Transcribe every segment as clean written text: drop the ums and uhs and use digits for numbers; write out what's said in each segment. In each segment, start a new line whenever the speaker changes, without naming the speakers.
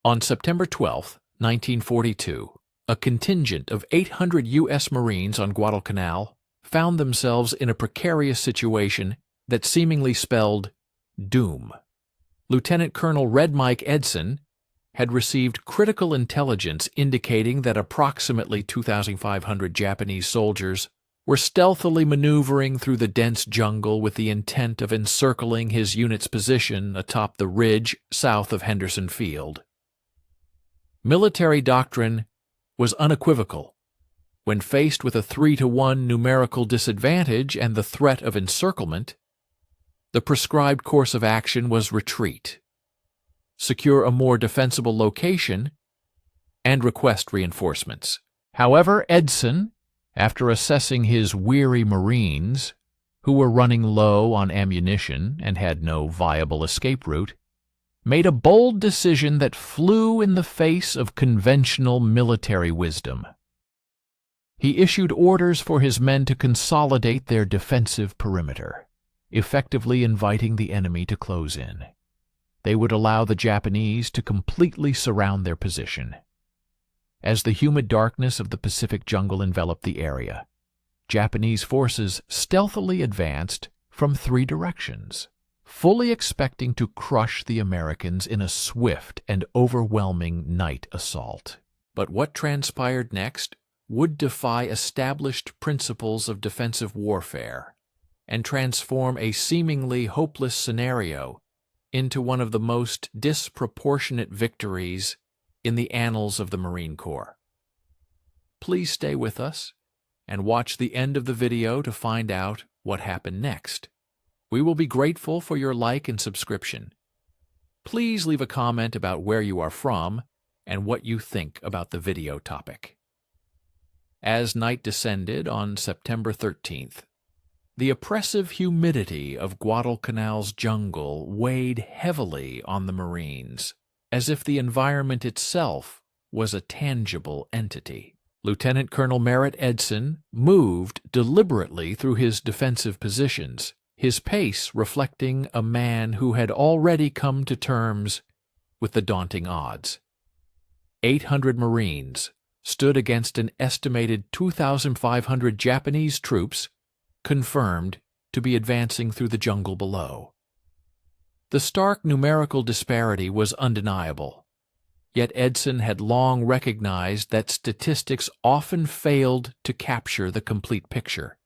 On September 12, 1942, a contingent of 800 U.S. Marines on Guadalcanal found themselves in a precarious situation that seemingly spelled doom. Lieutenant Colonel Red Mike Edson had received critical intelligence indicating that approximately 2,500 Japanese soldiers were stealthily maneuvering through the dense jungle with the intent of encircling his unit's position atop the ridge south of Henderson Field. Military doctrine was unequivocal. When faced with a 3-to-1 numerical disadvantage and the threat of encirclement, the prescribed course of action was retreat, secure a more defensible location, and request reinforcements. However, Edson, after assessing his weary Marines, who were running low on ammunition and had no viable escape route, made a bold decision that flew in the face of conventional military wisdom. He issued orders for his men to consolidate their defensive perimeter, effectively inviting the enemy to close in. They would allow the Japanese to completely surround their position. As the humid darkness of the Pacific jungle enveloped the area, Japanese forces stealthily advanced from 3 directions, fully expecting to crush the Americans in a swift and overwhelming night assault. But what transpired next would defy established principles of defensive warfare and transform a seemingly hopeless scenario into one of the most disproportionate victories in the annals of the Marine Corps. Please stay with us and watch the end of the video to find out what happened next. We will be grateful for your like and subscription. Please leave a comment about where you are from and what you think about the video topic. As night descended on September 13th, the oppressive humidity of Guadalcanal's jungle weighed heavily on the Marines, as if the environment itself was a tangible entity. Lieutenant Colonel Merritt Edson moved deliberately through his defensive positions, his pace reflecting a man who had already come to terms with the daunting odds. 800 Marines stood against an estimated 2,500 Japanese troops confirmed to be advancing through the jungle below. The stark numerical disparity was undeniable, yet Edson had long recognized that statistics often failed to capture the complete picture.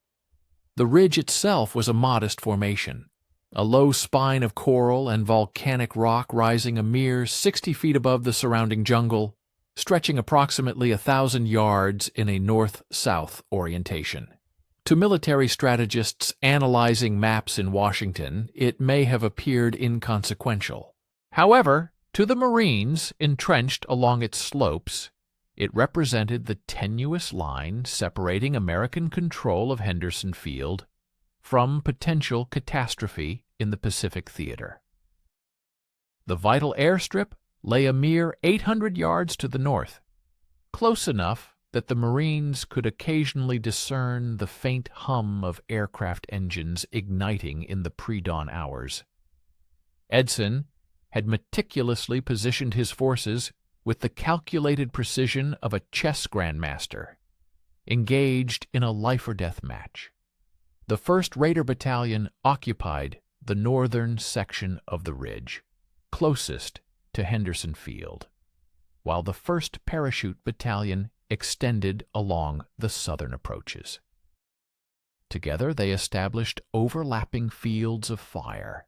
The ridge itself was a modest formation, a low spine of coral and volcanic rock rising a mere 60 feet above the surrounding jungle, stretching approximately 1,000 yards in a north-south orientation. To military strategists analyzing maps in Washington, it may have appeared inconsequential. However, to the Marines entrenched along its slopes, it represented the tenuous line separating American control of Henderson Field from potential catastrophe in the Pacific theater. The vital airstrip lay a mere 800 yards to the north, close enough that the Marines could occasionally discern the faint hum of aircraft engines igniting in the pre-dawn hours. Edson had meticulously positioned his forces with the calculated precision of a chess grandmaster, engaged in a life-or-death match. The 1st Raider Battalion occupied the northern section of the ridge, closest to Henderson Field, while the 1st Parachute Battalion extended along the southern approaches. Together they established overlapping fields of fire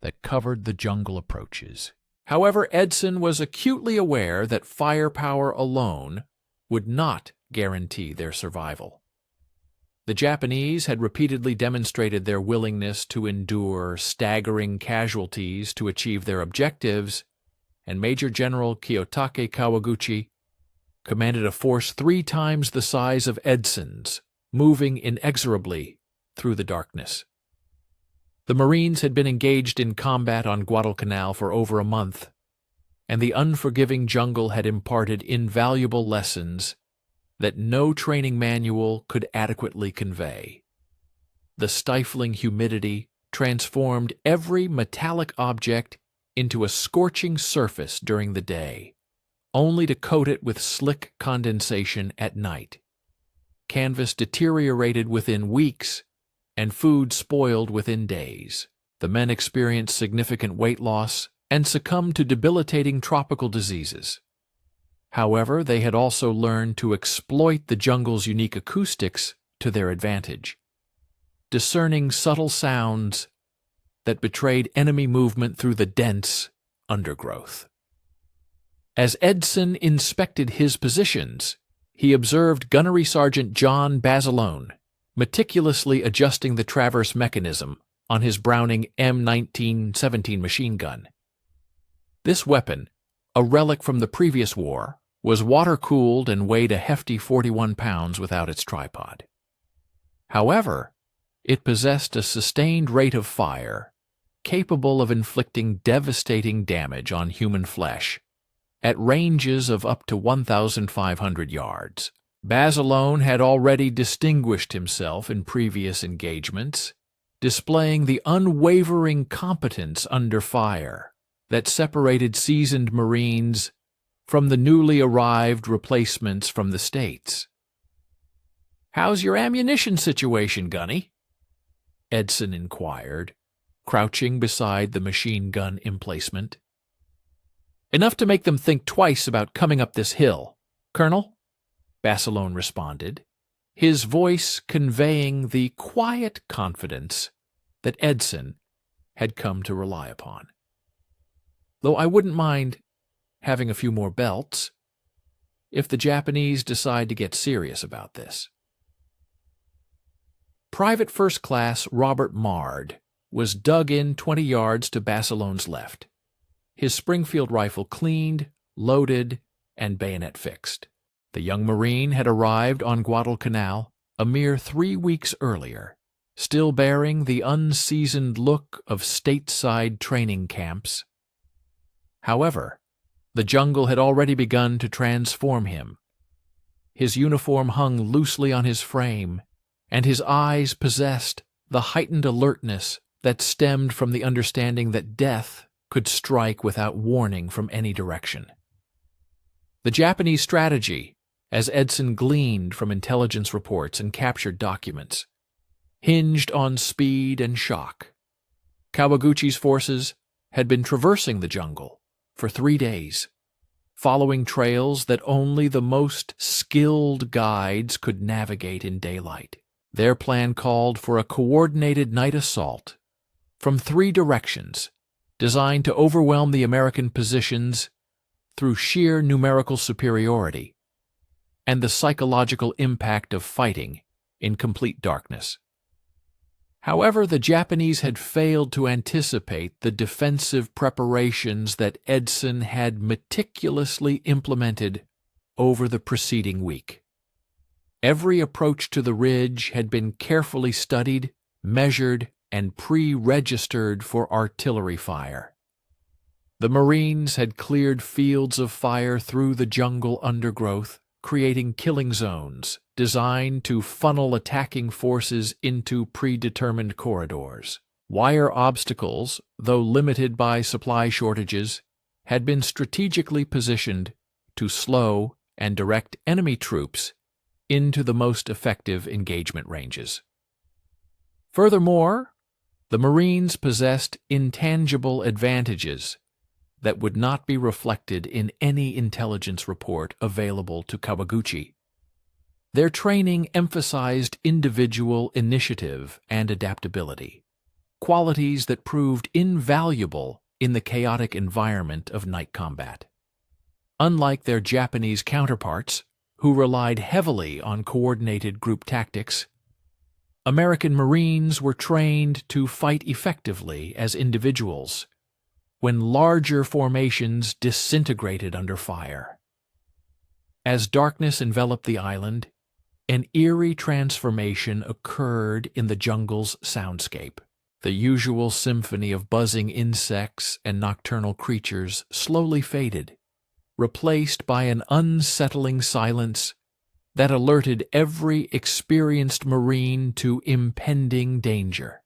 that covered the jungle approaches. However, Edson was acutely aware that firepower alone would not guarantee their survival. The Japanese had repeatedly demonstrated their willingness to endure staggering casualties to achieve their objectives, and Major General Kiyotake Kawaguchi commanded a force 3 times the size of Edson's, moving inexorably through the darkness. The Marines had been engaged in combat on Guadalcanal for over a month, and the unforgiving jungle had imparted invaluable lessons that no training manual could adequately convey. The stifling humidity transformed every metallic object into a scorching surface during the day, only to coat it with slick condensation at night. Canvas deteriorated within weeks, and food spoiled within days. The men experienced significant weight loss and succumbed to debilitating tropical diseases. However, they had also learned to exploit the jungle's unique acoustics to their advantage, discerning subtle sounds that betrayed enemy movement through the dense undergrowth. As Edson inspected his positions, he observed Gunnery Sergeant John Basilone meticulously adjusting the traverse mechanism on his Browning M1917 machine gun. This weapon, a relic from the previous war, was water-cooled and weighed a hefty 41 pounds without its tripod. However, it possessed a sustained rate of fire capable of inflicting devastating damage on human flesh at ranges of up to 1,500 yards. Basilone had already distinguished himself in previous engagements, displaying the unwavering competence under fire that separated seasoned Marines from the newly arrived replacements from the States. "How's your ammunition situation, Gunny?" Edson inquired, crouching beside the machine gun emplacement. "Enough to make them think twice about coming up this hill, Colonel," Basilone responded, his voice conveying the quiet confidence that Edson had come to rely upon. "Though I wouldn't mind having a few more belts if the Japanese decide to get serious about this." Private First Class Robert Mard was dug in 20 yards to Basilone's left, his Springfield rifle cleaned, loaded, and bayonet fixed. The young Marine had arrived on Guadalcanal a mere 3 weeks earlier, still bearing the unseasoned look of stateside training camps. However, the jungle had already begun to transform him. His uniform hung loosely on his frame, and his eyes possessed the heightened alertness that stemmed from the understanding that death could strike without warning from any direction. The Japanese strategy, as Edson gleaned from intelligence reports and captured documents, hinged on speed and shock. Kawaguchi's forces had been traversing the jungle for 3 days, following trails that only the most skilled guides could navigate in daylight. Their plan called for a coordinated night assault from 3 directions, designed to overwhelm the American positions through sheer numerical superiority and the psychological impact of fighting in complete darkness. However, the Japanese had failed to anticipate the defensive preparations that Edson had meticulously implemented over the preceding week. Every approach to the ridge had been carefully studied, measured, and pre-registered for artillery fire. The Marines had cleared fields of fire through the jungle undergrowth, creating killing zones designed to funnel attacking forces into predetermined corridors. Wire obstacles, though limited by supply shortages, had been strategically positioned to slow and direct enemy troops into the most effective engagement ranges. Furthermore, the Marines possessed intangible advantages that would not be reflected in any intelligence report available to Kawaguchi. Their training emphasized individual initiative and adaptability, qualities that proved invaluable in the chaotic environment of night combat. Unlike their Japanese counterparts, who relied heavily on coordinated group tactics, American Marines were trained to fight effectively as individuals when larger formations disintegrated under fire. As darkness enveloped the island, an eerie transformation occurred in the jungle's soundscape. The usual symphony of buzzing insects and nocturnal creatures slowly faded, replaced by an unsettling silence that alerted every experienced Marine to impending danger.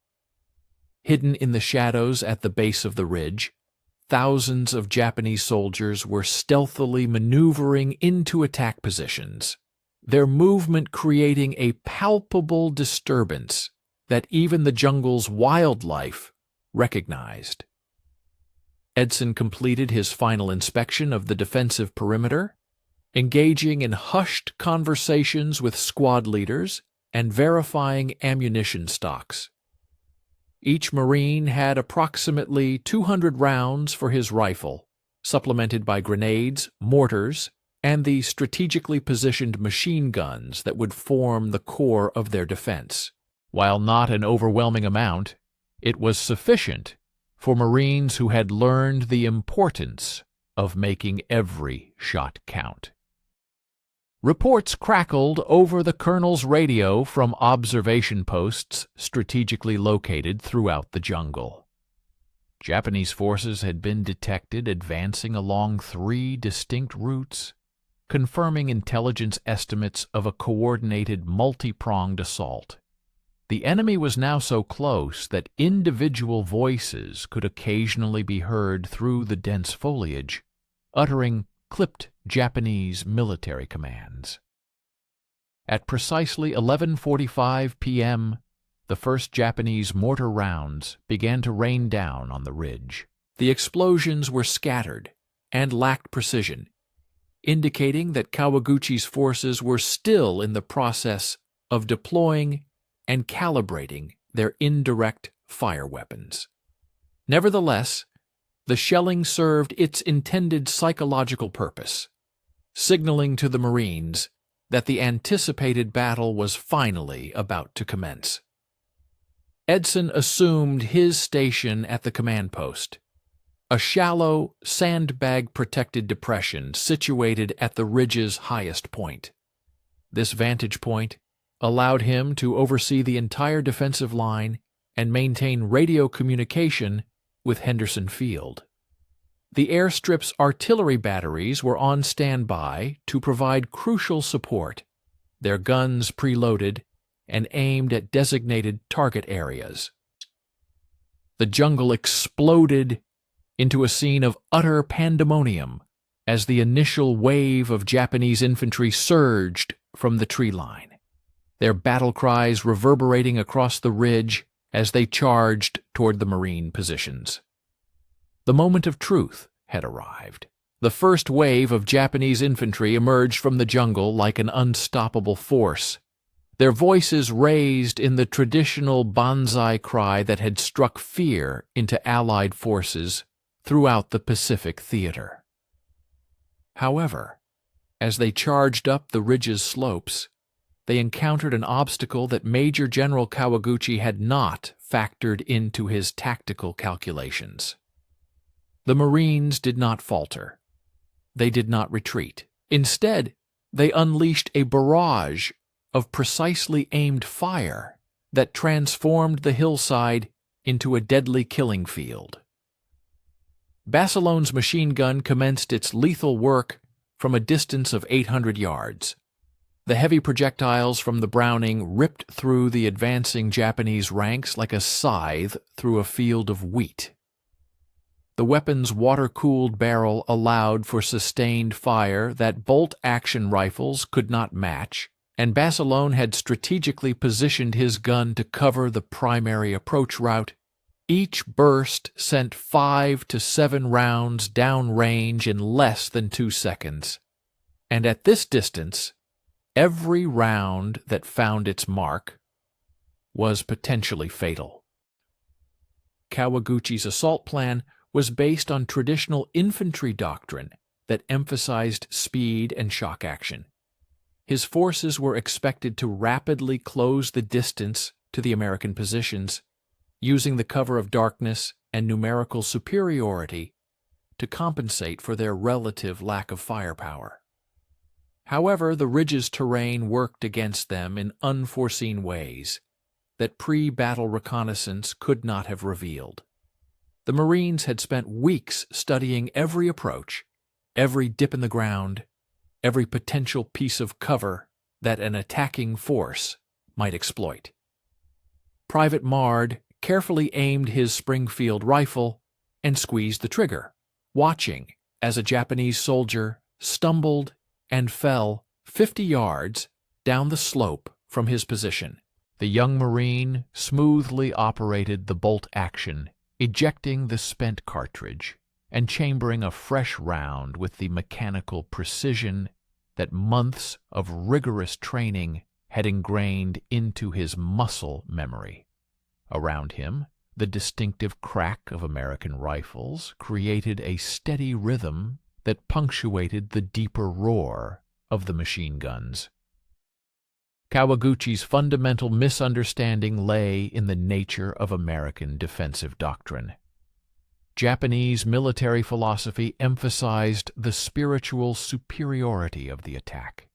Hidden in the shadows at the base of the ridge, thousands of Japanese soldiers were stealthily maneuvering into attack positions, their movement creating a palpable disturbance that even the jungle's wildlife recognized. Edson completed his final inspection of the defensive perimeter, engaging in hushed conversations with squad leaders and verifying ammunition stocks. Each Marine had approximately 200 rounds for his rifle, supplemented by grenades, mortars, and the strategically positioned machine guns that would form the core of their defense. While not an overwhelming amount, it was sufficient for Marines who had learned the importance of making every shot count. Reports crackled over the colonel's radio from observation posts strategically located throughout the jungle. Japanese forces had been detected advancing along 3 distinct routes, confirming intelligence estimates of a coordinated multi-pronged assault. The enemy was now so close that individual voices could occasionally be heard through the dense foliage, uttering clipped Japanese military commands. At precisely 11:45 p.m., the first Japanese mortar rounds began to rain down on the ridge. The explosions were scattered and lacked precision, indicating that Kawaguchi's forces were still in the process of deploying and calibrating their indirect fire weapons. Nevertheless, the shelling served its intended psychological purpose, signaling to the Marines that the anticipated battle was finally about to commence. Edson assumed his station at the command post, a shallow, sandbag-protected depression situated at the ridge's highest point. This vantage point allowed him to oversee the entire defensive line and maintain radio communication with Henderson Field. The airstrip's artillery batteries were on standby to provide crucial support, their guns preloaded and aimed at designated target areas. The jungle exploded into a scene of utter pandemonium as the initial wave of Japanese infantry surged from the tree line, their battle cries reverberating across the ridge as they charged toward the Marine positions. The moment of truth had arrived. The first wave of Japanese infantry emerged from the jungle like an unstoppable force, their voices raised in the traditional banzai cry that had struck fear into Allied forces throughout the Pacific theater. However, as they charged up the ridge's slopes, they encountered an obstacle that Major General Kawaguchi had not factored into his tactical calculations. The Marines did not falter. They did not retreat. Instead, they unleashed a barrage of precisely aimed fire that transformed the hillside into a deadly killing field. Bassilone's machine gun commenced its lethal work from a distance of 800 yards. The heavy projectiles from the Browning ripped through the advancing Japanese ranks like a scythe through a field of wheat. The weapon's water-cooled barrel allowed for sustained fire that bolt-action rifles could not match, and Bassilone had strategically positioned his gun to cover the primary approach route. Each burst sent 5 to 7 rounds downrange in less than 2 seconds, and at this distance, every round that found its mark was potentially fatal. Kawaguchi's assault plan was based on traditional infantry doctrine that emphasized speed and shock action. His forces were expected to rapidly close the distance to the American positions, using the cover of darkness and numerical superiority to compensate for their relative lack of firepower. However, the ridge's terrain worked against them in unforeseen ways that pre-battle reconnaissance could not have revealed. The Marines had spent weeks studying every approach, every dip in the ground, every potential piece of cover that an attacking force might exploit. Private Mard carefully aimed his Springfield rifle and squeezed the trigger. watching as a Japanese soldier stumbled and fell 50 yards down the slope from his position. The young Marine smoothly operated the bolt action, ejecting the spent cartridge and chambering a fresh round with the mechanical precision that months of rigorous training had ingrained into his muscle memory. Around him, the distinctive crack of American rifles created a steady rhythm that punctuated the deeper roar of the machine guns. Kawaguchi's fundamental misunderstanding lay in the nature of American defensive doctrine. Japanese military philosophy emphasized the spiritual superiority of the attack,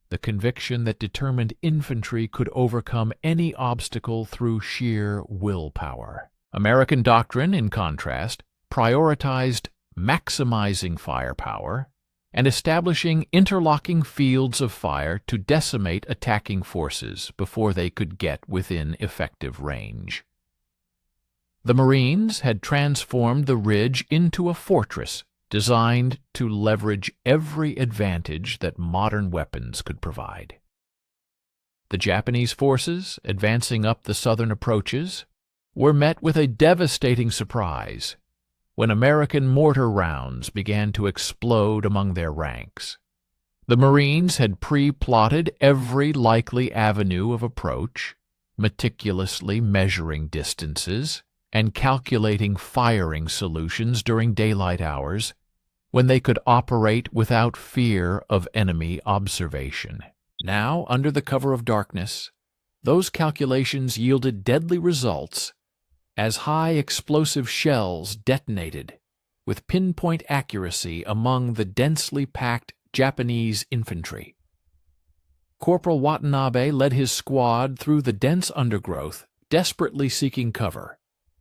the conviction that determined infantry could overcome any obstacle through sheer willpower. American doctrine, in contrast, prioritized maximizing firepower and establishing interlocking fields of fire to decimate attacking forces before they could get within effective range. The Marines had transformed the ridge into a fortress designed to leverage every advantage that modern weapons could provide. The Japanese forces, advancing up the southern approaches, were met with a devastating surprise when American mortar rounds began to explode among their ranks. The Marines had pre-plotted every likely avenue of approach, meticulously measuring distances and calculating firing solutions during daylight hours when they could operate without fear of enemy observation. Now, under the cover of darkness, those calculations yielded deadly results as high explosive shells detonated with pinpoint accuracy among the densely packed Japanese infantry. Corporal Watanabe led his squad through the dense undergrowth, desperately seeking cover,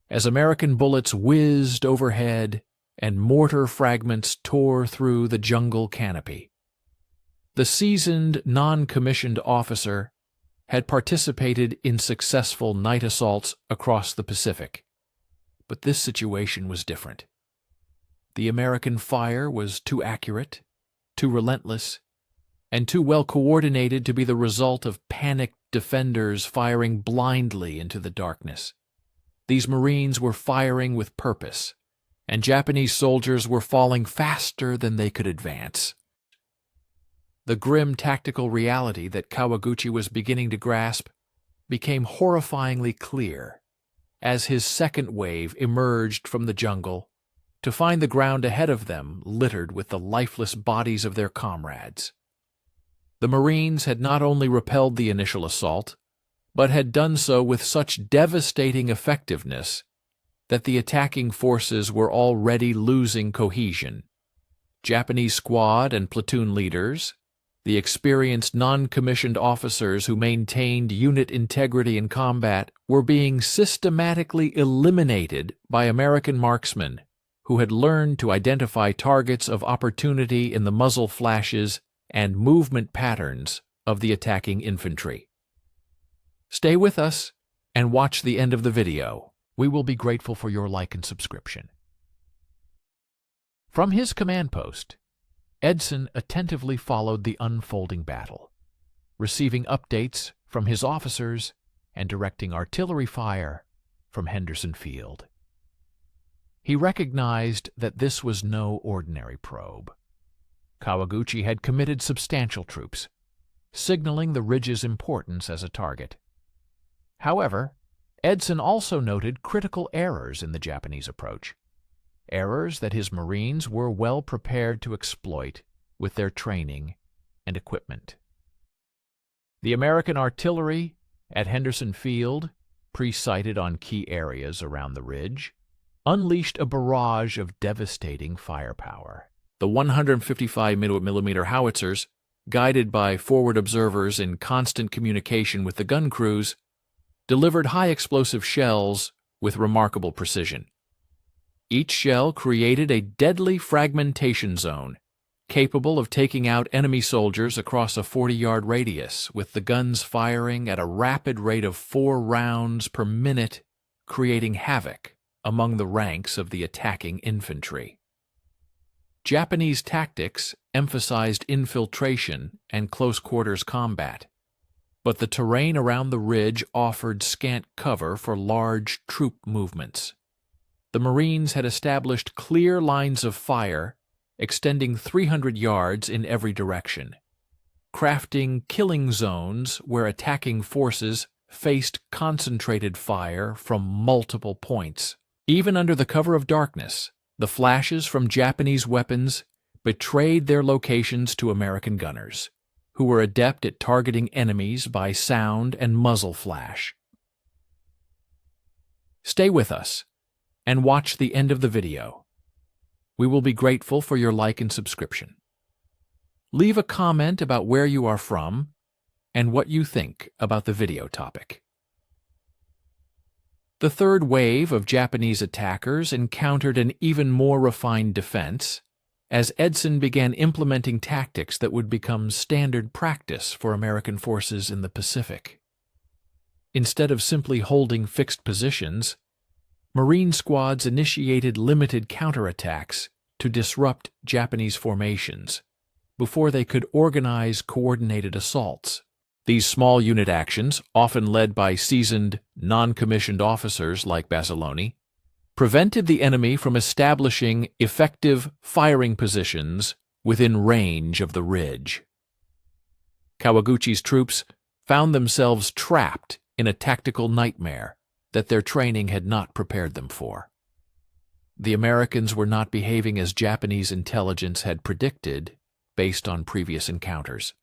as American bullets whizzed overhead and mortar fragments tore through the jungle canopy. The seasoned, non-commissioned officer had participated in successful night assaults across the Pacific, but this situation was different. The American fire was too accurate, too relentless, and too well coordinated to be the result of panicked defenders firing blindly into the darkness. These Marines were firing with purpose, and Japanese soldiers were falling faster than they could advance. The grim tactical reality that Kawaguchi was beginning to grasp became horrifyingly clear as his second wave emerged from the jungle to find the ground ahead of them littered with the lifeless bodies of their comrades. The Marines had not only repelled the initial assault, but had done so with such devastating effectiveness that the attacking forces were already losing cohesion. Japanese squad and platoon leaders, the experienced non-commissioned officers who maintained unit integrity in combat, were being systematically eliminated by American marksmen who had learned to identify targets of opportunity in the muzzle flashes and movement patterns of the attacking infantry. Stay with us and watch the end of the video. We will be grateful for your like and subscription. From his command post, Edson attentively followed the unfolding battle, receiving updates from his officers and directing artillery fire from Henderson Field. He recognized that this was no ordinary probe. Kawaguchi had committed substantial troops, signaling the ridge's importance as a target. However, Edson also noted critical errors in the Japanese approach, errors that his Marines were well prepared to exploit with their training and equipment. The American artillery at Henderson Field, pre-sighted on key areas around the ridge, unleashed a barrage of devastating firepower. The 155mm howitzers, guided by forward observers in constant communication with the gun crews, delivered high-explosive shells with remarkable precision. Each shell created a deadly fragmentation zone, capable of taking out enemy soldiers across a 40-yard radius, with the guns firing at a rapid rate of 4 rounds per minute, creating havoc among the ranks of the attacking infantry. Japanese tactics emphasized infiltration and close-quarters combat, but the terrain around the ridge offered scant cover for large troop movements. The Marines had established clear lines of fire extending 300 yards in every direction, crafting killing zones where attacking forces faced concentrated fire from multiple points. Even under the cover of darkness, the flashes from Japanese weapons betrayed their locations to American gunners, who were adept at targeting enemies by sound and muzzle flash. Stay with us and watch the end of the video. We will be grateful for your like and subscription. Leave a comment about where you are from and what you think about the video topic. The third wave of Japanese attackers encountered an even more refined defense as Edson began implementing tactics that would become standard practice for American forces in the Pacific. Instead of simply holding fixed positions, Marine squads initiated limited counterattacks to disrupt Japanese formations before they could organize coordinated assaults. These small unit actions, often led by seasoned, non-commissioned officers like Basilone, prevented the enemy from establishing effective firing positions within range of the ridge. Kawaguchi's troops found themselves trapped in a tactical nightmare that their training had not prepared them for. The Americans were not behaving as Japanese intelligence had predicted based on previous encounters.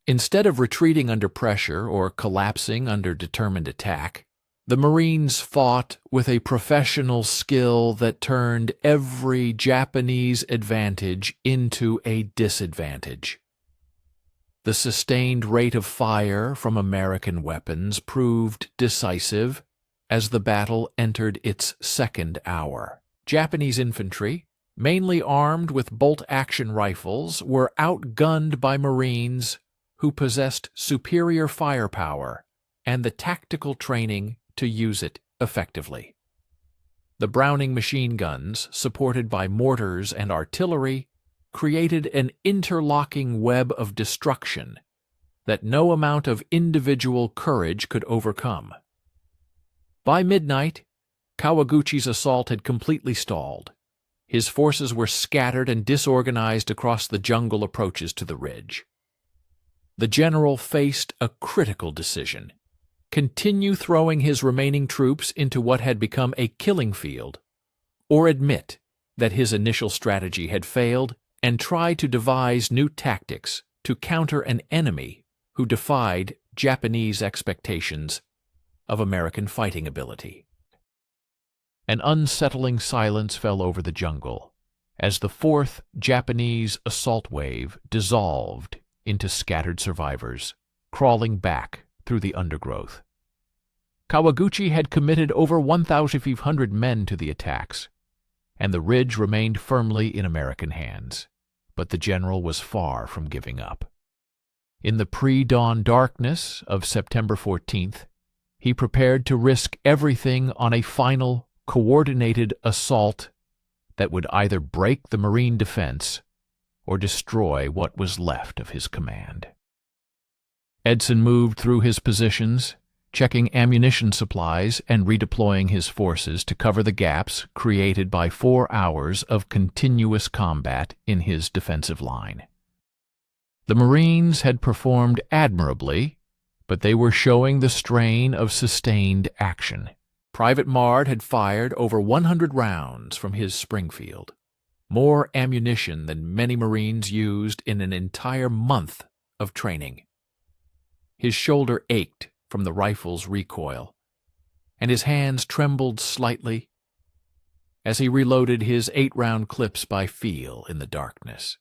Instead of retreating under pressure or collapsing under determined attack, the Marines fought with a professional skill that turned every Japanese advantage into a disadvantage. The sustained rate of fire from American weapons proved decisive as the battle entered its second hour. Japanese infantry, mainly armed with bolt-action rifles, were outgunned by Marines who possessed superior firepower and the tactical training to use it effectively. The Browning machine guns, supported by mortars and artillery, created an interlocking web of destruction that no amount of individual courage could overcome. By midnight, Kawaguchi's assault had completely stalled. His forces were scattered and disorganized across the jungle approaches to the ridge. The general faced a critical decision: continue throwing his remaining troops into what had become a killing field, or admit that his initial strategy had failed and try to devise new tactics to counter an enemy who defied Japanese expectations of American fighting ability. An unsettling silence fell over the jungle as the fourth Japanese assault wave dissolved into scattered survivors, crawling back through the undergrowth. Kawaguchi had committed over 1,500 men to the attacks, and the ridge remained firmly in American hands, but the general was far from giving up. In the pre-dawn darkness of September 14th, he prepared to risk everything on a final, coordinated assault that would either break the Marine defense or destroy what was left of his command. Edson moved through his positions, checking ammunition supplies and redeploying his forces to cover the gaps created by 4 hours of continuous combat in his defensive line. The Marines had performed admirably, but they were showing the strain of sustained action. Private Mard had fired over 100 rounds from his Springfield, more ammunition than many Marines used in an entire month of training. His shoulder ached from the rifle's recoil, and his hands trembled slightly as he reloaded his 8-round clips by feel in the darkness.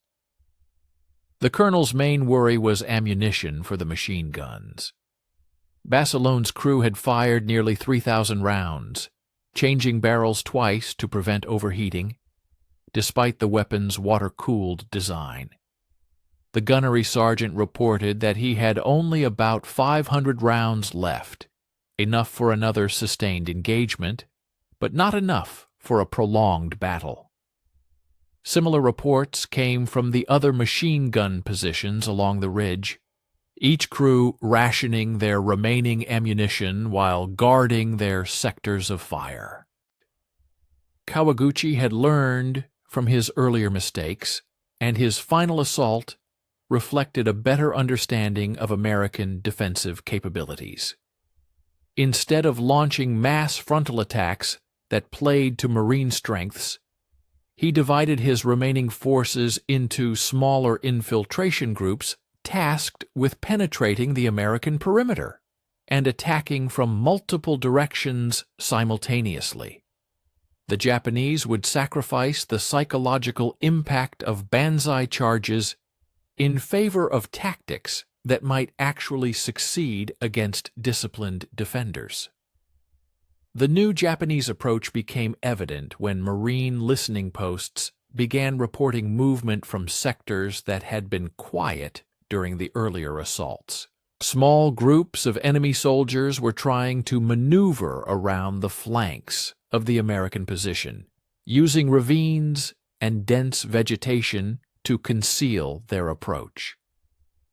The colonel's main worry was ammunition for the machine guns. Basilone's crew had fired nearly 3,000 rounds, changing barrels twice to prevent overheating, despite the weapon's water-cooled design. The gunnery sergeant reported that he had only about 500 rounds left, enough for another sustained engagement, but not enough for a prolonged battle. Similar reports came from the other machine gun positions along the ridge, each crew rationing their remaining ammunition while guarding their sectors of fire. Kawaguchi had learned from his earlier mistakes, and his final assault reflected a better understanding of American defensive capabilities. Instead of launching mass frontal attacks that played to Marine strengths, he divided his remaining forces into smaller infiltration groups tasked with penetrating the American perimeter and attacking from multiple directions simultaneously. The Japanese would sacrifice the psychological impact of banzai charges in favor of tactics that might actually succeed against disciplined defenders. The new Japanese approach became evident when Marine listening posts began reporting movement from sectors that had been quiet during the earlier assaults. Small groups of enemy soldiers were trying to maneuver around the flanks of the American position, using ravines and dense vegetation to conceal their approach.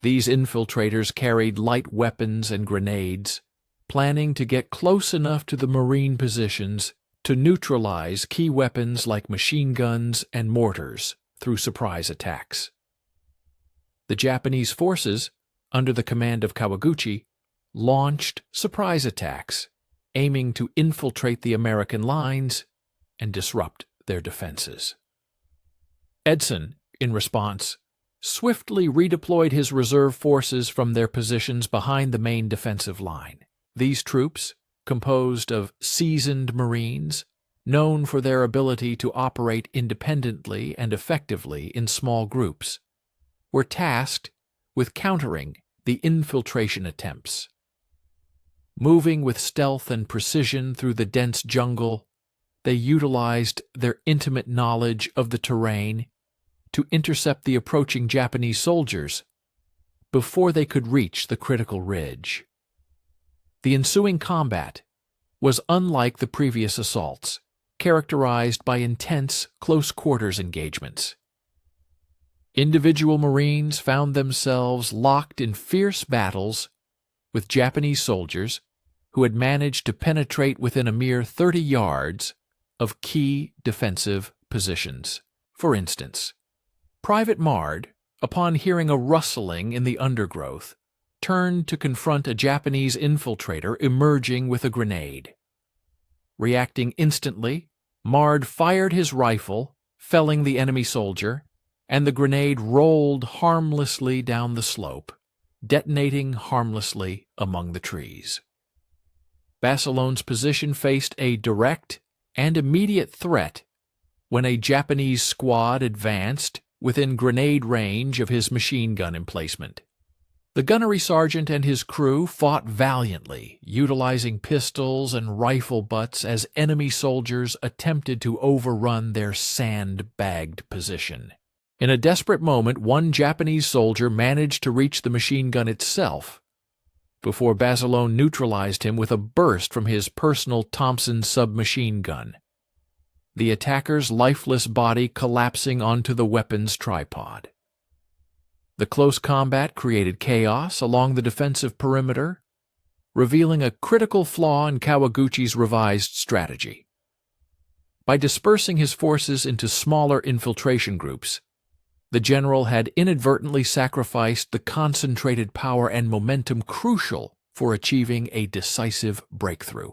These infiltrators carried light weapons and grenades, planning to get close enough to the Marine positions to neutralize key weapons like machine guns and mortars through surprise attacks. The Japanese forces, under the command of Kawaguchi, launched surprise attacks, aiming to infiltrate the American lines and disrupt their defenses. Edson, in response, swiftly redeployed his reserve forces from their positions behind the main defensive line. These troops, composed of seasoned Marines, known for their ability to operate independently and effectively in small groups, were tasked with countering the infiltration attempts. Moving with stealth and precision through the dense jungle, they utilized their intimate knowledge of the terrain to intercept the approaching Japanese soldiers before they could reach the critical ridge. The ensuing combat was unlike the previous assaults, characterized by intense close-quarters engagements. Individual Marines found themselves locked in fierce battles with Japanese soldiers who had managed to penetrate within a mere 30 yards of key defensive positions. For instance, Private Mard, upon hearing a rustling in the undergrowth, turned to confront a Japanese infiltrator emerging with a grenade. Reacting instantly, Mard fired his rifle, felling the enemy soldier, and the grenade rolled harmlessly down the slope, detonating harmlessly among the trees. Basilon's position faced a direct and immediate threat when a Japanese squad advanced within grenade range of his machine gun emplacement. The gunnery sergeant and his crew fought valiantly, utilizing pistols and rifle butts as enemy soldiers attempted to overrun their sand-bagged position. In a desperate moment, one Japanese soldier managed to reach the machine gun itself before Basilone neutralized him with a burst from his personal Thompson submachine gun, the attacker's lifeless body collapsing onto the weapon's tripod. The close combat created chaos along the defensive perimeter, revealing a critical flaw in Kawaguchi's revised strategy. By dispersing his forces into smaller infiltration groups, the general had inadvertently sacrificed the concentrated power and momentum crucial for achieving a decisive breakthrough.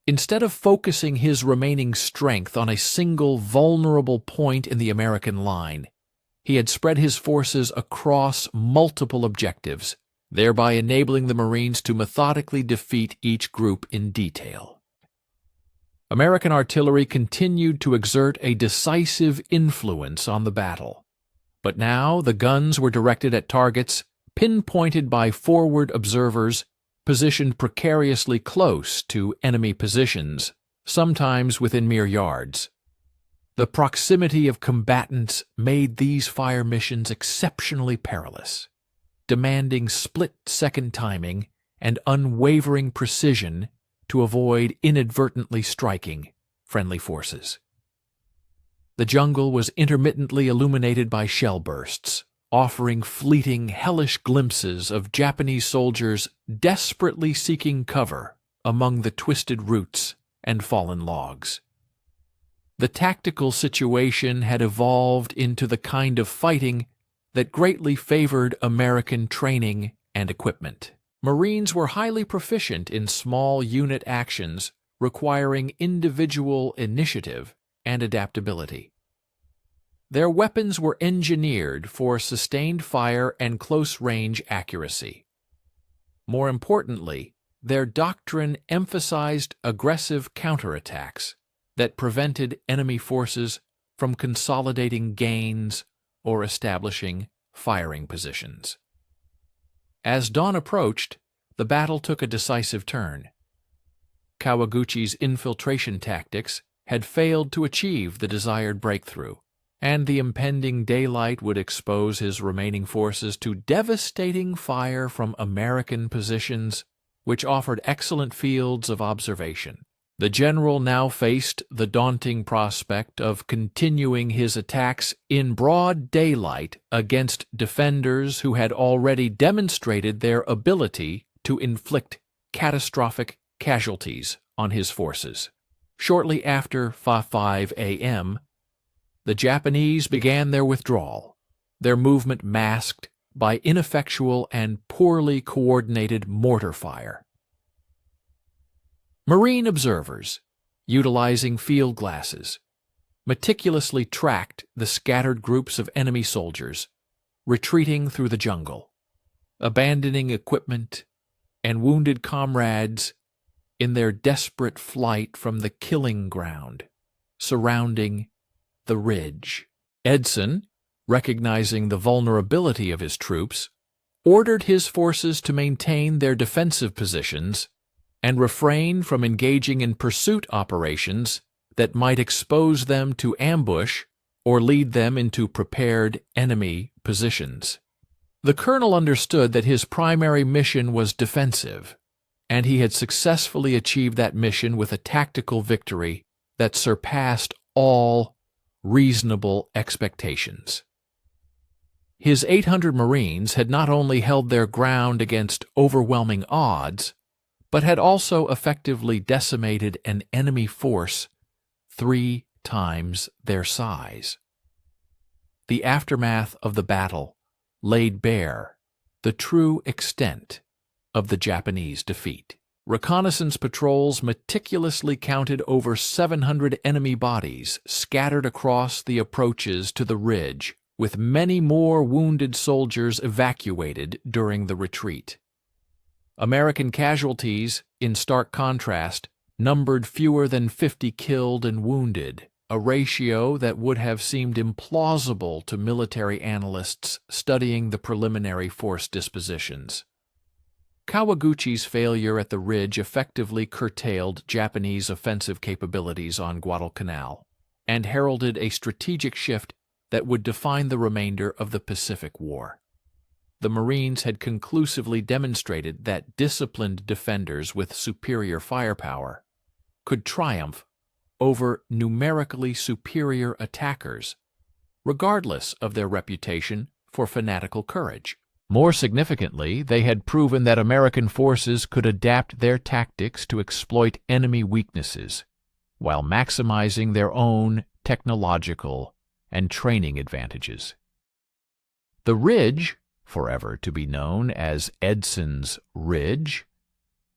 Instead of focusing his remaining strength on a single vulnerable point in the American line, he had spread his forces across multiple objectives, thereby enabling the Marines to methodically defeat each group in detail. American artillery continued to exert a decisive influence on the battle, but now the guns were directed at targets pinpointed by forward observers positioned precariously close to enemy positions, sometimes within mere yards. The proximity of combatants made these fire missions exceptionally perilous, demanding split-second timing and unwavering precision to avoid inadvertently striking friendly forces. The jungle was intermittently illuminated by shell bursts, offering fleeting, hellish glimpses of Japanese soldiers desperately seeking cover among the twisted roots and fallen logs. The tactical situation had evolved into the kind of fighting that greatly favored American training and equipment. Marines were highly proficient in small unit actions requiring individual initiative and adaptability. Their weapons were engineered for sustained fire and close-range accuracy. More importantly, their doctrine emphasized aggressive counterattacks that prevented enemy forces from consolidating gains or establishing firing positions. As dawn approached, the battle took a decisive turn. Kawaguchi's infiltration tactics had failed to achieve the desired breakthrough, and the impending daylight would expose his remaining forces to devastating fire from American positions which offered excellent fields of observation. The general now faced the daunting prospect of continuing his attacks in broad daylight against defenders who had already demonstrated their ability to inflict catastrophic casualties on his forces. Shortly after 5 a.m., the Japanese began their withdrawal, their movement masked by ineffectual and poorly coordinated mortar fire. Marine observers, utilizing field glasses, meticulously tracked the scattered groups of enemy soldiers retreating through the jungle, abandoning equipment and wounded comrades in their desperate flight from the killing ground surrounding the ridge. Edson, recognizing the vulnerability of his troops, ordered his forces to maintain their defensive positions and refrain from engaging in pursuit operations that might expose them to ambush or lead them into prepared enemy positions. The colonel understood that his primary mission was defensive, and he had successfully achieved that mission with a tactical victory that surpassed all reasonable expectations. His 800 Marines had not only held their ground against overwhelming odds, but had also effectively decimated an enemy force 3 times their size. The aftermath of the battle laid bare the true extent of the Japanese defeat. Reconnaissance patrols meticulously counted over 700 enemy bodies scattered across the approaches to the ridge, with many more wounded soldiers evacuated during the retreat. American casualties, in stark contrast, numbered fewer than 50 killed and wounded, a ratio that would have seemed implausible to military analysts studying the preliminary force dispositions. Kawaguchi's failure at the ridge effectively curtailed Japanese offensive capabilities on Guadalcanal and heralded a strategic shift that would define the remainder of the Pacific War. The Marines had conclusively demonstrated that disciplined defenders with superior firepower could triumph over numerically superior attackers, regardless of their reputation for fanatical courage. More significantly, they had proven that American forces could adapt their tactics to exploit enemy weaknesses, while maximizing their own technological and training advantages. The ridge, forever to be known as Edson's Ridge,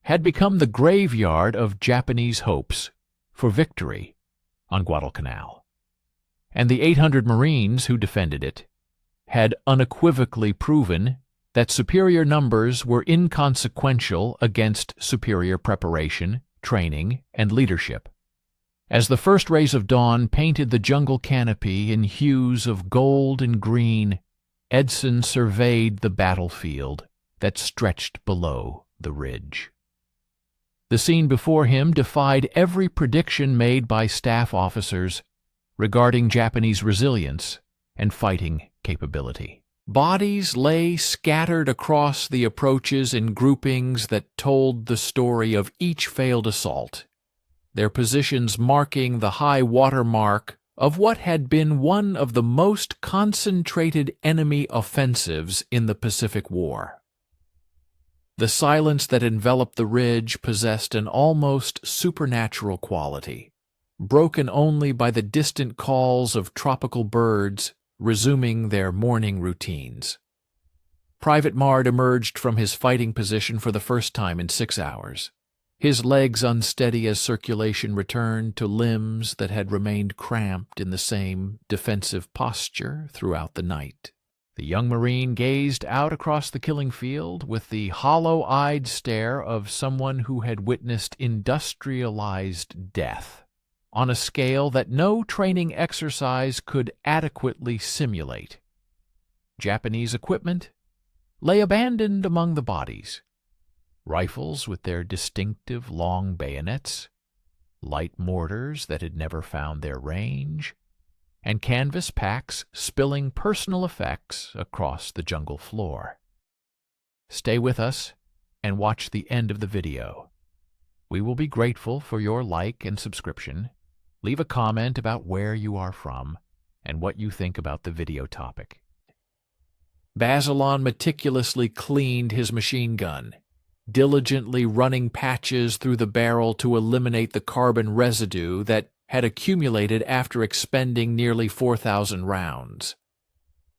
had become the graveyard of Japanese hopes for victory on Guadalcanal, and the 800 Marines who defended it had unequivocally proven that superior numbers were inconsequential against superior preparation, training, and leadership. As the first rays of dawn painted the jungle canopy in hues of gold and green, Edson surveyed the battlefield that stretched below the ridge. The scene before him defied every prediction made by staff officers regarding Japanese resilience and fighting capability. Bodies lay scattered across the approaches in groupings that told the story of each failed assault, their positions marking the high water mark of what had been one of the most concentrated enemy offensives in the Pacific War. The silence that enveloped the ridge possessed an almost supernatural quality, broken only by the distant calls of tropical birds resuming their morning routines. Private Mard emerged from his fighting position for the first time in 6 hours, his legs unsteady as circulation returned to limbs that had remained cramped in the same defensive posture throughout the night. The young Marine gazed out across the killing field with the hollow-eyed stare of someone who had witnessed industrialized death on a scale that no training exercise could adequately simulate. Japanese equipment lay abandoned among the bodies. Rifles with their distinctive long bayonets, light mortars that had never found their range, and canvas packs spilling personal effects across the jungle floor. Stay with us and watch the end of the video. We will be grateful for your like and subscription. Leave a comment about where you are from and what you think about the video topic. Basilon meticulously cleaned his machine gun, diligently running patches through the barrel to eliminate the carbon residue that had accumulated after expending nearly 4,000 rounds.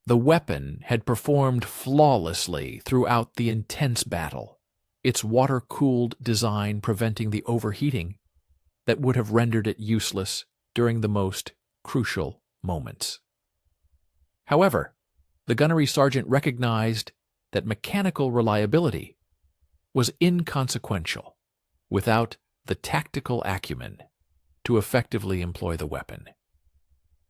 The weapon had performed flawlessly throughout the intense battle, its water-cooled design preventing the overheating that would have rendered it useless during the most crucial moments. However, the gunnery sergeant recognized that mechanical reliability was inconsequential without the tactical acumen to effectively employ the weapon.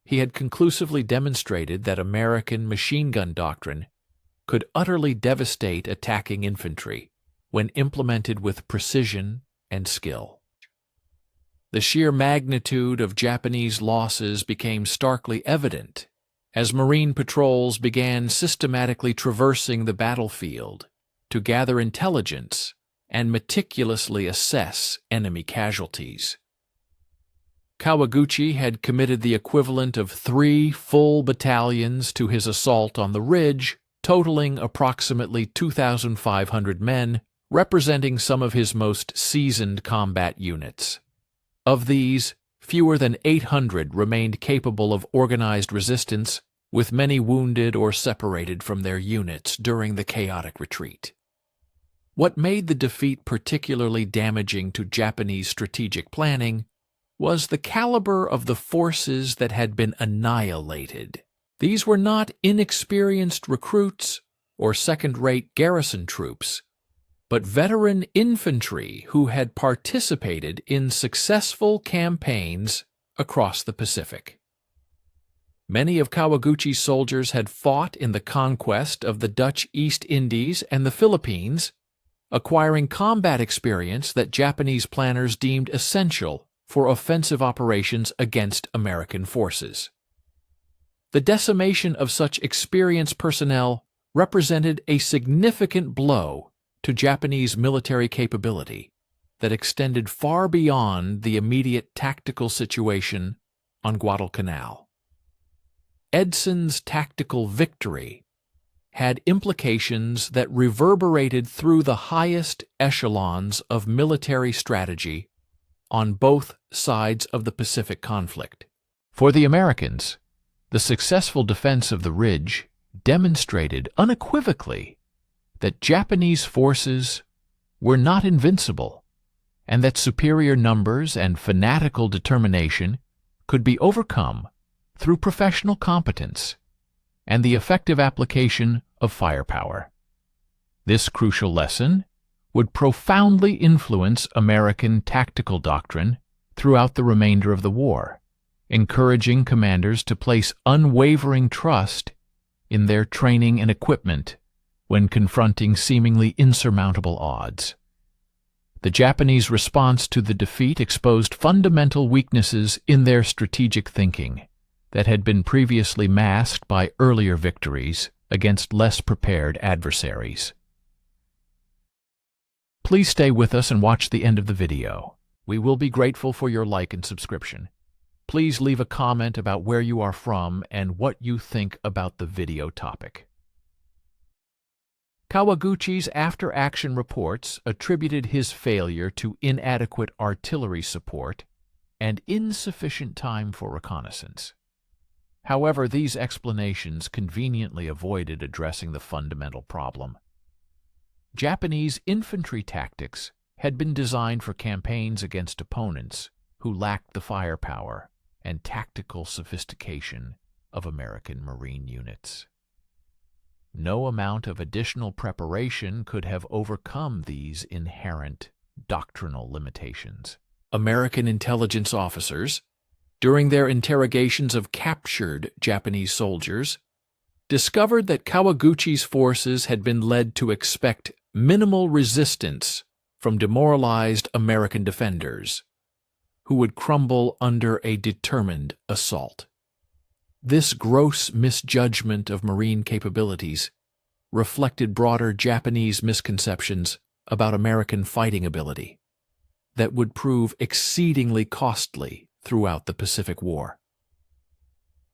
He had conclusively demonstrated that American machine gun doctrine could utterly devastate attacking infantry when implemented with precision and skill. The sheer magnitude of Japanese losses became starkly evident as Marine patrols began systematically traversing the battlefield to gather intelligence and meticulously assess enemy casualties. Kawaguchi had committed the equivalent of 3 full battalions to his assault on the ridge, totaling approximately 2,500 men, representing some of his most seasoned combat units. Of these, fewer than 800 remained capable of organized resistance, with many wounded or separated from their units during the chaotic retreat. What made the defeat particularly damaging to Japanese strategic planning was the caliber of the forces that had been annihilated. These were not inexperienced recruits or second-rate garrison troops, but veteran infantry who had participated in successful campaigns across the Pacific. Many of Kawaguchi's soldiers had fought in the conquest of the Dutch East Indies and the Philippines, acquiring combat experience that Japanese planners deemed essential for offensive operations against American forces. The decimation of such experienced personnel represented a significant blow to Japanese military capability that extended far beyond the immediate tactical situation on Guadalcanal. Edson's tactical victory had implications that reverberated through the highest echelons of military strategy on both sides of the Pacific conflict. For the Americans, the successful defense of the ridge demonstrated unequivocally that Japanese forces were not invincible, and that superior numbers and fanatical determination could be overcome through professional competence and the effective application of firepower. This crucial lesson would profoundly influence American tactical doctrine throughout the remainder of the war, encouraging commanders to place unwavering trust in their training and equipment when confronting seemingly insurmountable odds. The Japanese response to the defeat exposed fundamental weaknesses in their strategic thinking that had been previously masked by earlier victories against less prepared adversaries. Please stay with us and watch the end of the video. We will be grateful for your like and subscription. Please leave a comment about where you are from and what you think about the video topic. Kawaguchi's after-action reports attributed his failure to inadequate artillery support and insufficient time for reconnaissance. However, these explanations conveniently avoided addressing the fundamental problem. Japanese infantry tactics had been designed for campaigns against opponents who lacked the firepower and tactical sophistication of American Marine units. No amount of additional preparation could have overcome these inherent doctrinal limitations. American intelligence officers, during their interrogations of captured Japanese soldiers, discovered that Kawaguchi's forces had been led to expect minimal resistance from demoralized American defenders, who would crumble under a determined assault. This gross misjudgment of Marine capabilities reflected broader Japanese misconceptions about American fighting ability that would prove exceedingly costly throughout the Pacific War.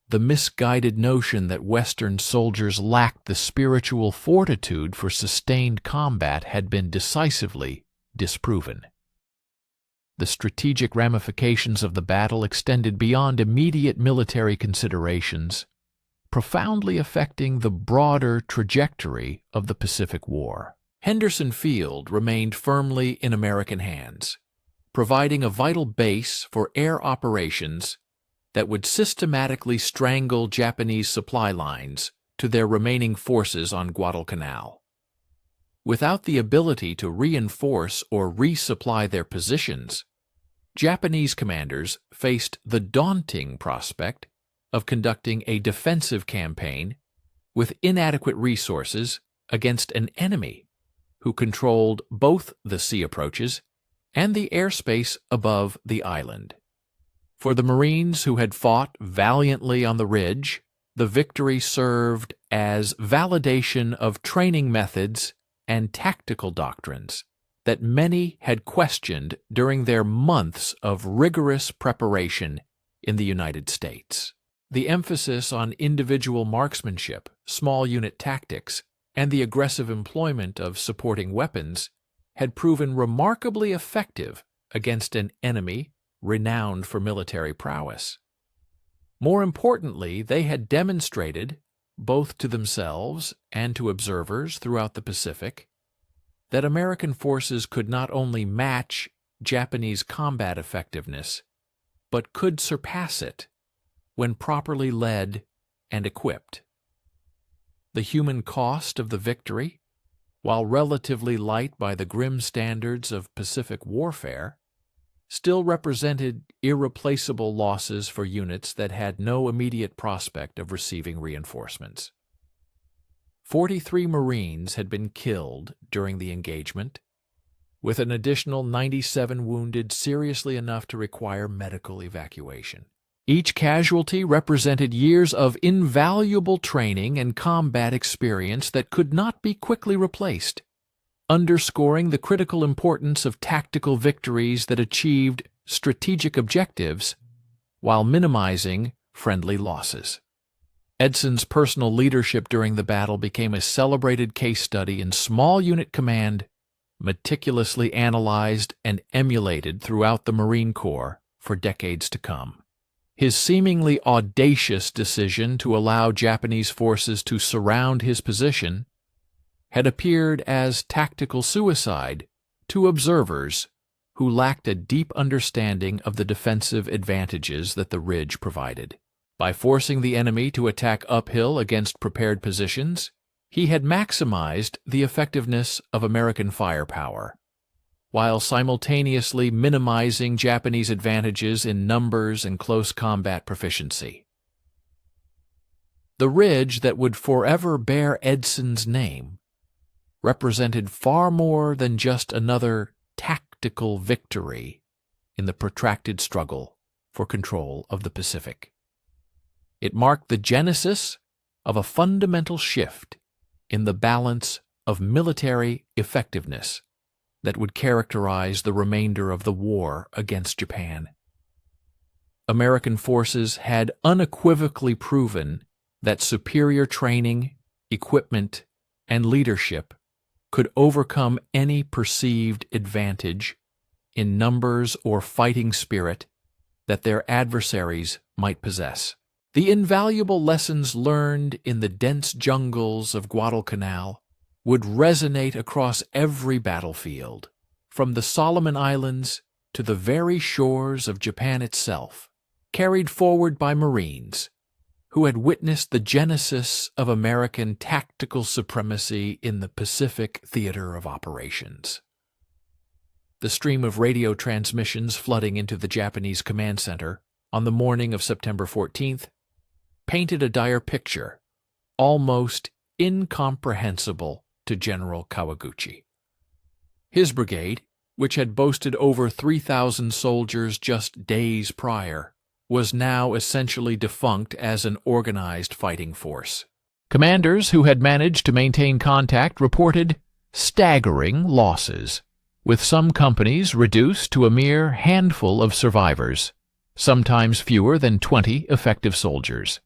The misguided notion that Western soldiers lacked the spiritual fortitude for sustained combat had been decisively disproven. The strategic ramifications of the battle extended beyond immediate military considerations, profoundly affecting the broader trajectory of the Pacific War. Henderson Field remained firmly in American hands, providing a vital base for air operations that would systematically strangle Japanese supply lines to their remaining forces on Guadalcanal. Without the ability to reinforce or resupply their positions, Japanese commanders faced the daunting prospect of conducting a defensive campaign with inadequate resources against an enemy who controlled both the sea approaches and the airspace above the island. For the Marines who had fought valiantly on the ridge, the victory served as validation of training methods and tactical doctrines that many had questioned during their months of rigorous preparation in the United States. The emphasis on individual marksmanship, small unit tactics, and the aggressive employment of supporting weapons had proven remarkably effective against an enemy renowned for military prowess. More importantly, they had demonstrated, both to themselves and to observers throughout the Pacific, that American forces could not only match Japanese combat effectiveness, but could surpass it when properly led and equipped. The human cost of the victory, while relatively light by the grim standards of Pacific warfare, still represented irreplaceable losses for units that had no immediate prospect of receiving reinforcements. 43 Marines had been killed during the engagement, with an additional 97 wounded seriously enough to require medical evacuation. Each casualty represented years of invaluable training and combat experience that could not be quickly replaced, underscoring the critical importance of tactical victories that achieved strategic objectives while minimizing friendly losses. Edson's personal leadership during the battle became a celebrated case study in small unit command, meticulously analyzed and emulated throughout the Marine Corps for decades to come. His seemingly audacious decision to allow Japanese forces to surround his position had appeared as tactical suicide to observers who lacked a deep understanding of the defensive advantages that the ridge provided. By forcing the enemy to attack uphill against prepared positions, he had maximized the effectiveness of American firepower, while simultaneously minimizing Japanese advantages in numbers and close combat proficiency. The ridge that would forever bear Edson's name represented far more than just another tactical victory in the protracted struggle for control of the Pacific. It marked the genesis of a fundamental shift in the balance of military effectiveness that would characterize the remainder of the war against Japan. American forces had unequivocally proven that superior training, equipment, and leadership could overcome any perceived advantage in numbers or fighting spirit that their adversaries might possess. The invaluable lessons learned in the dense jungles of Guadalcanal would resonate across every battlefield, from the Solomon Islands to the very shores of Japan itself, carried forward by Marines who had witnessed the genesis of American tactical supremacy in the Pacific theater of operations. The stream of radio transmissions flooding into the Japanese command center on the morning of September 14th painted a dire picture, almost incomprehensible to General Kawaguchi. His brigade, which had boasted over 3,000 soldiers just days prior, was now essentially defunct as an organized fighting force. Commanders who had managed to maintain contact reported staggering losses, with some companies reduced to a mere handful of survivors, sometimes fewer than 20 effective soldiers.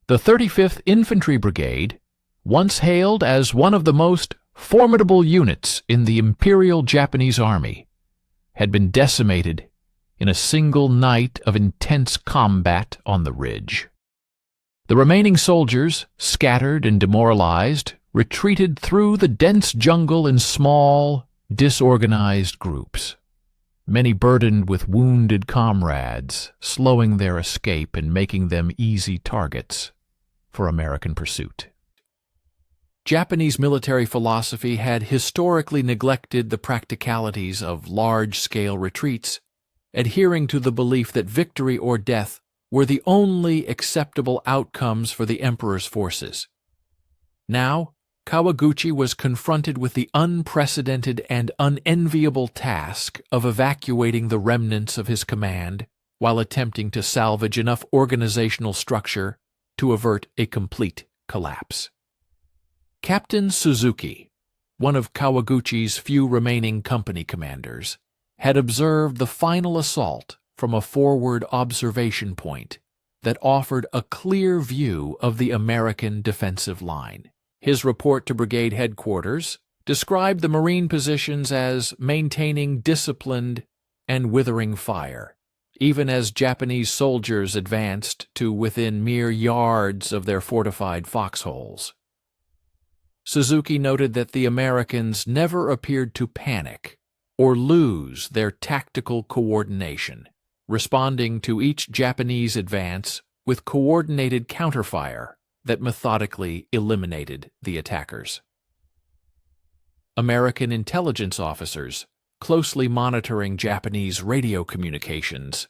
The 35th Infantry Brigade, once hailed as one of the most formidable units in the Imperial Japanese Army, had been decimated in a single night of intense combat on the ridge. The remaining soldiers, scattered and demoralized, retreated through the dense jungle in small, disorganized groups, many burdened with wounded comrades, slowing their escape and making them easy targets for American pursuit. Japanese military philosophy had historically neglected the practicalities of large-scale retreats, adhering to the belief that victory or death were the only acceptable outcomes for the emperor's forces. Now, Kawaguchi was confronted with the unprecedented and unenviable task of evacuating the remnants of his command while attempting to salvage enough organizational structure to avert a complete collapse. Captain Suzuki, one of Kawaguchi's few remaining company commanders, had observed the final assault from a forward observation point that offered a clear view of the American defensive line. His report to brigade headquarters described the Marine positions as maintaining disciplined and withering fire, even as Japanese soldiers advanced to within mere yards of their fortified foxholes. Suzuki noted that the Americans never appeared to panic or lose their tactical coordination, responding to each Japanese advance with coordinated counterfire that methodically eliminated the attackers. American intelligence officers, closely monitoring Japanese radio communications,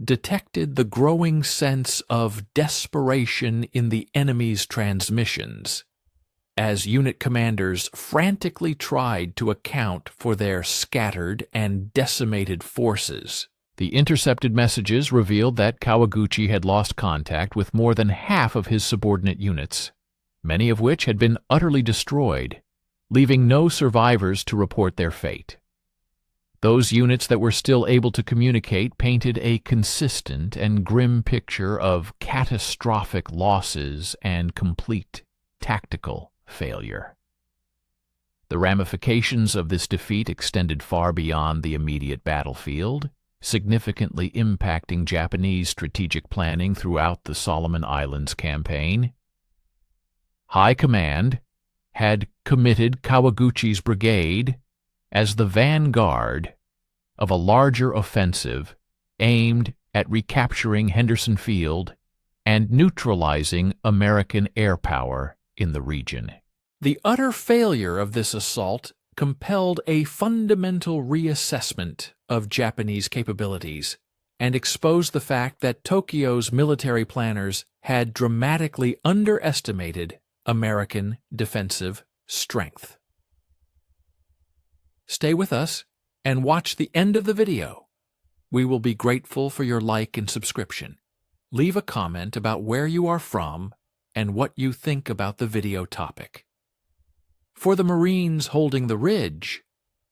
detected the growing sense of desperation in the enemy's transmissions, as unit commanders frantically tried to account for their scattered and decimated forces. The intercepted messages revealed that Kawaguchi had lost contact with more than half of his subordinate units, many of which had been utterly destroyed, leaving no survivors to report their fate. Those units that were still able to communicate painted a consistent and grim picture of catastrophic losses and complete tactical failure. The ramifications of this defeat extended far beyond the immediate battlefield, significantly impacting Japanese strategic planning throughout the Solomon Islands campaign. High Command had committed Kawaguchi's brigade as the vanguard of a larger offensive aimed at recapturing Henderson Field and neutralizing American air power in the region. The utter failure of this assault compelled a fundamental reassessment of Japanese capabilities and exposed the fact that Tokyo's military planners had dramatically underestimated American defensive strength. Stay with us and watch the end of the video. We will be grateful for your like and subscription. Leave a comment about where you are from and what you think about the video topic. For the Marines holding the ridge,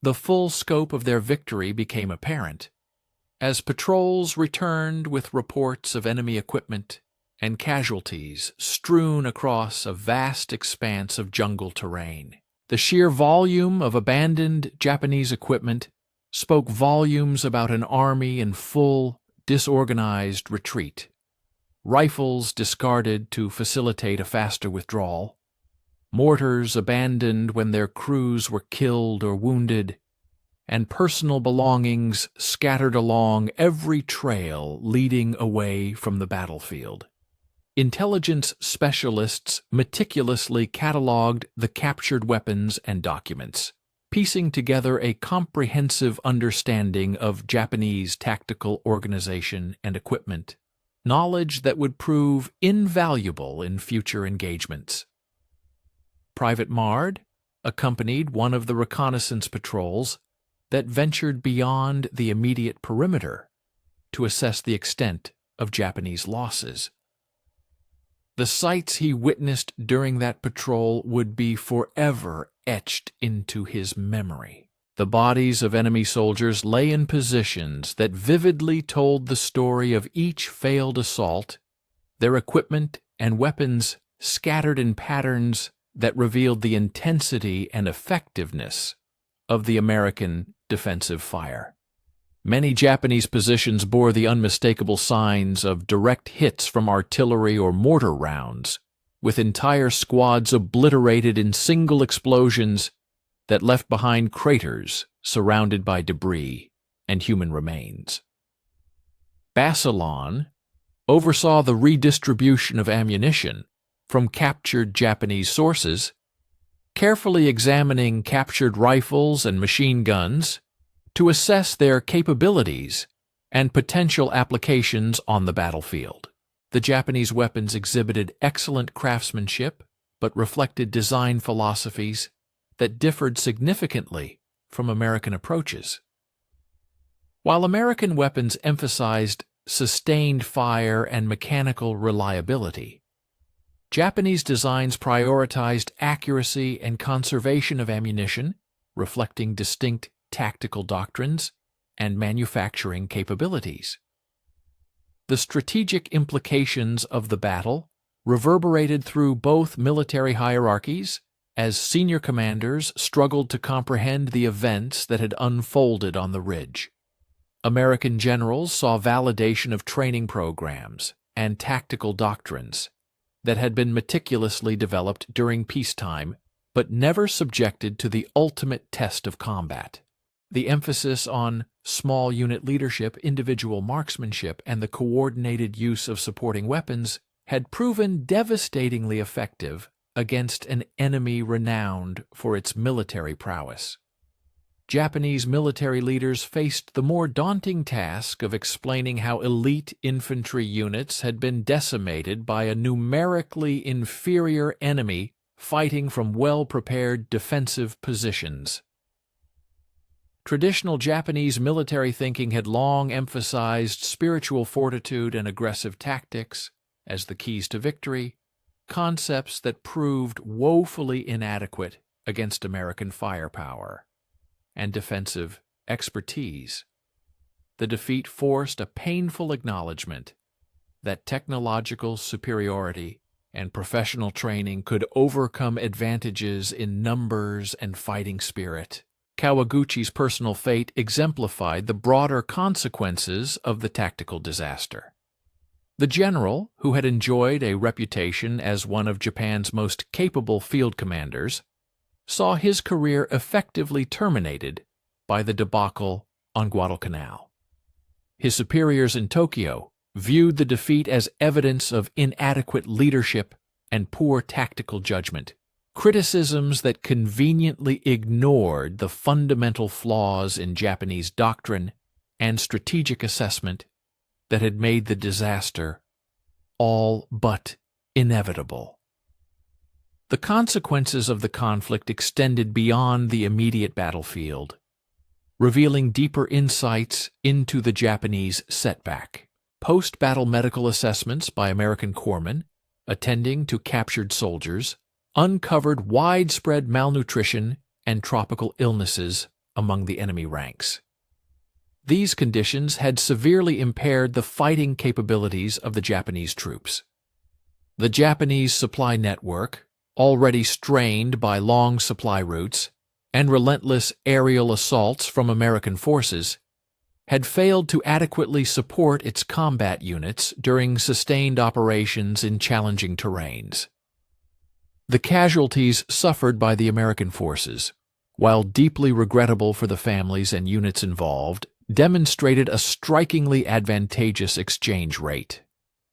the full scope of their victory became apparent. as patrols returned with reports of enemy equipment and casualties strewn across a vast expanse of jungle terrain. The sheer volume of abandoned Japanese equipment spoke volumes about an army in full, disorganized retreat. Rifles discarded to facilitate a faster withdrawal, mortars abandoned when their crews were killed or wounded, and personal belongings scattered along every trail leading away from the battlefield. Intelligence specialists meticulously catalogued the captured weapons and documents, piecing together a comprehensive understanding of Japanese tactical organization and equipment, knowledge that would prove invaluable in future engagements. Private Mard accompanied one of the reconnaissance patrols that ventured beyond the immediate perimeter to assess the extent of Japanese losses. The sights he witnessed during that patrol would be forever etched into his memory. The bodies of enemy soldiers lay in positions that vividly told the story of each failed assault, their equipment and weapons scattered in patterns that revealed the intensity and effectiveness of the American defensive fire. Many Japanese positions bore the unmistakable signs of direct hits from artillery or mortar rounds, with entire squads obliterated in single explosions that left behind craters surrounded by debris and human remains. Basilon oversaw the redistribution of ammunition from captured Japanese sources, carefully examining captured rifles and machine guns to assess their capabilities and potential applications on the battlefield. The Japanese weapons exhibited excellent craftsmanship, but reflected design philosophies that differed significantly from American approaches. While American weapons emphasized sustained fire and mechanical reliability, Japanese designs prioritized accuracy and conservation of ammunition, reflecting distinct tactical doctrines and manufacturing capabilities. The strategic implications of the battle reverberated through both military hierarchies as senior commanders struggled to comprehend the events that had unfolded on the ridge. American generals saw validation of training programs and tactical doctrines that had been meticulously developed during peacetime but never subjected to the ultimate test of combat. The emphasis on small unit leadership, individual marksmanship, and the coordinated use of supporting weapons had proven devastatingly effective against an enemy renowned for its military prowess. Japanese military leaders faced the more daunting task of explaining how elite infantry units had been decimated by a numerically inferior enemy fighting from well-prepared defensive positions. Traditional Japanese military thinking had long emphasized spiritual fortitude and aggressive tactics as the keys to victory, concepts that proved woefully inadequate against American firepower and defensive expertise. The defeat forced a painful acknowledgement that technological superiority and professional training could overcome advantages in numbers and fighting spirit. Kawaguchi's personal fate exemplified the broader consequences of the tactical disaster. The general, who had enjoyed a reputation as one of Japan's most capable field commanders, saw his career effectively terminated by the debacle on Guadalcanal. His superiors in Tokyo viewed the defeat as evidence of inadequate leadership and poor tactical judgment, criticisms that conveniently ignored the fundamental flaws in Japanese doctrine and strategic assessment that had made the disaster all but inevitable. The consequences of the conflict extended beyond the immediate battlefield, revealing deeper insights into the Japanese setback. Post-battle medical assessments by American corpsmen attending to captured soldiers uncovered widespread malnutrition and tropical illnesses among the enemy ranks. These conditions had severely impaired the fighting capabilities of the Japanese troops. The Japanese supply network, already strained by long supply routes and relentless aerial assaults from American forces, had failed to adequately support its combat units during sustained operations in challenging terrains. The casualties suffered by the American forces, while deeply regrettable for the families and units involved, demonstrated a strikingly advantageous exchange rate,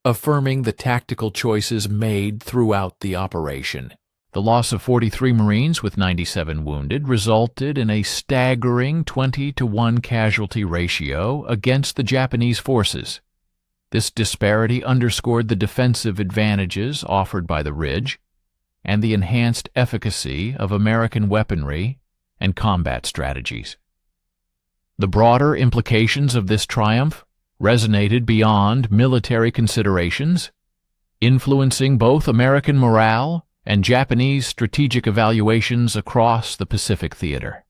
affirming the tactical choices made throughout the operation. The loss of 43 Marines with 97 wounded resulted in a staggering 20-to-1 casualty ratio against the Japanese forces. This disparity underscored the defensive advantages offered by the ridge and the enhanced efficacy of American weaponry and combat strategies. The broader implications of this triumph resonated beyond military considerations, influencing both American morale and Japanese strategic evaluations across the Pacific theater.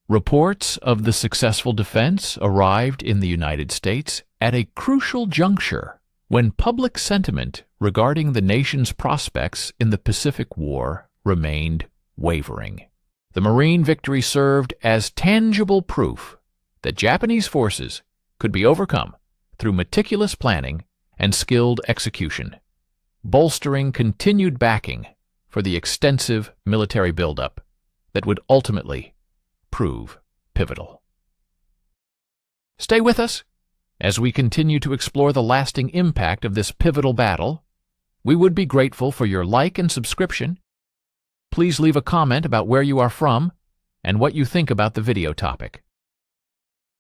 Reports of the successful defense arrived in the United States at a crucial juncture when public sentiment regarding the nation's prospects in the Pacific War remained wavering. The Marine victory served as tangible proof that Japanese forces could be overcome through meticulous planning and skilled execution, bolstering continued backing for the extensive military buildup that would ultimately prove pivotal. Stay with us as we continue to explore the lasting impact of this pivotal battle. We would be grateful for your like and subscription. Please leave a comment about where you are from and what you think about the video topic.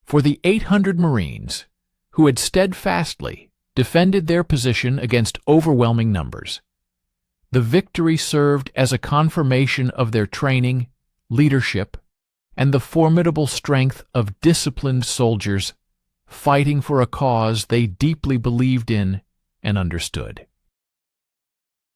For the 800 Marines who had steadfastly defended their position against overwhelming numbers, the victory served as a confirmation of their training, leadership, and the formidable strength of disciplined soldiers fighting for a cause they deeply believed in and understood.